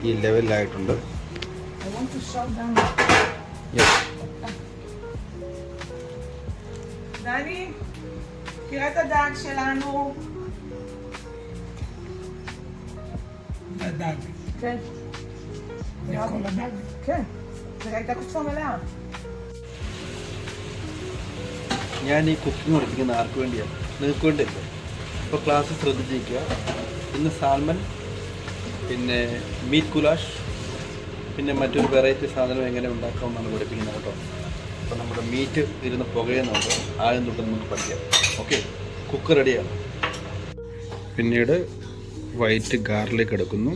ഈ ലെവലിലായിട്ടുണ്ട്. דני, תראה את הדג שלנו. הדג. כן. זה כל הדג? כן. זה הייתה קופסה מלאה. ഞാൻ ഈ കുക്കിംഗ് പഠിപ്പിക്കുന്ന ആർക്ക് വേണ്ടിയാണ്? നിങ്ങൾക്ക് വേണ്ടിയല്ലേ? ഇപ്പോൾ ക്ലാസ് ശ്രദ്ധിച്ചിരിക്കുക. ഇന്ന് സാൽമൺ, പിന്നെ മീറ്റ് കുലാഷ്, പിന്നെ മറ്റൊരു വെറൈറ്റി സാധനം എങ്ങനെ ഉണ്ടാക്കാമെന്നാണ് പഠിപ്പിക്കുന്നത് കേട്ടോ. അപ്പോൾ നമ്മുടെ മീറ്റ് ഇരുന്ന് പുകയുന്നുണ്ട്. ആദ്യം തൊട്ട് നമുക്ക് പഠിക്കാം. ഓക്കെ, കുക്ക് റെഡിയാണ്. പിന്നീട് വൈറ്റ് ഗാർലിക് എടുക്കുന്നു.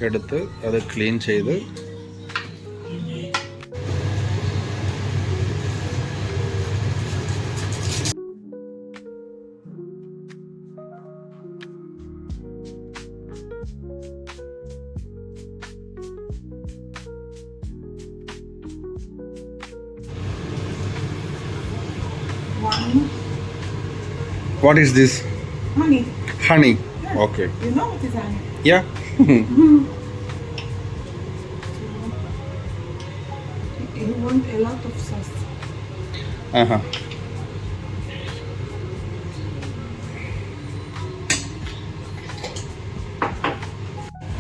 എടുത്ത് അത് ക്ലീൻ ചെയ്ത് What is this? Honey. Honey. Okay. You know what is honey? Yeah. You want a lot of sauce. Uh-huh.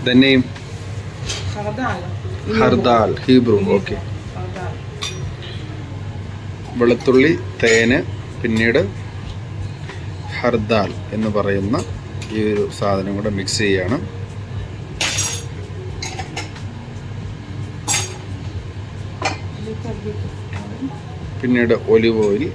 The name? חרדל. Hardal. Hebrew. Okay. חרדל. വെളുത്തുള്ളി, തേന്, പിന്നീട് ഹർദാൽ എന്ന് പറയുന്ന ഈ ഒരു സാധനം കൂടെ മിക്സ് ചെയ്യാണ്. പിന്നീട് ഒലിവ് ഓയിൽ,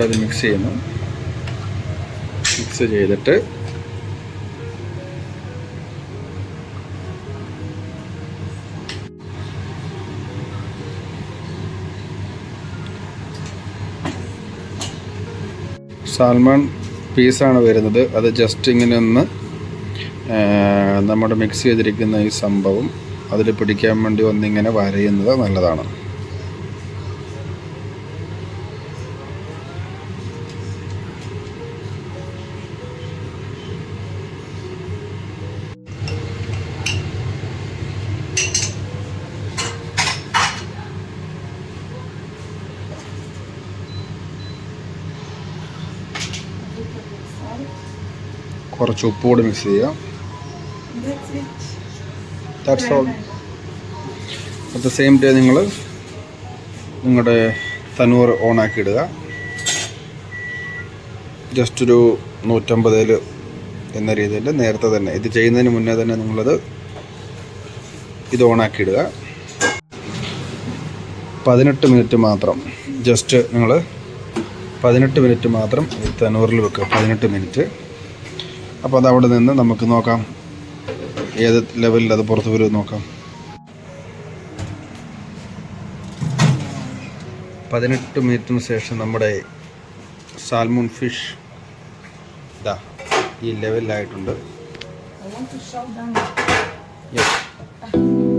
അത് മിക്സ് ചെയ്യുന്നു. മിക്സ് ചെയ്തിട്ട് സാൽമൺ പീസാണ് വരുന്നത്. അത് ജസ്റ്റ് ഇങ്ങനെ ഒന്ന് നമ്മുടെ മിക്സ് ചെയ്തിരിക്കുന്ന ഈ സംഭവം അതിൽ പിടിക്കാൻ വേണ്ടി ഒന്നിങ്ങനെ വരയുന്നത് നല്ലതാണ്. കുറച്ച് ഉപ്പ് കൂടി മിക്സ് ചെയ്യാം. That's all. At the same time നിങ്ങൾ നിങ്ങളുടെ തനൂർ ഓണാക്കി ഇടുക. ജസ്റ്റ് ഒരു 150 എന്ന രീതിയിൽ നേരത്തെ തന്നെ ഇത് ചെയ്യുന്നതിന് മുന്നേ തന്നെ നിങ്ങളത് ഇത് ഓണാക്കി ഇടുക. 18 മിനിറ്റ് മാത്രം, ജസ്റ്റ് നിങ്ങൾ 18 മിനിറ്റ് മാത്രം ഈ തനൂറിൽ വെക്കുക. 18 മിനിറ്റ്. അപ്പോൾ അതവിടെ നിന്ന് നമുക്ക് നോക്കാം ഏത് ലെവലിൽ അത് പുറത്ത് വരും നോക്കാം. 18 മിനിറ്റിന് ശേഷം നമ്മുടെ സാൽമൺ ഫിഷ് ഇതാ ഈ ലെവലിലായിട്ടുണ്ട്. I want to show them. Yes.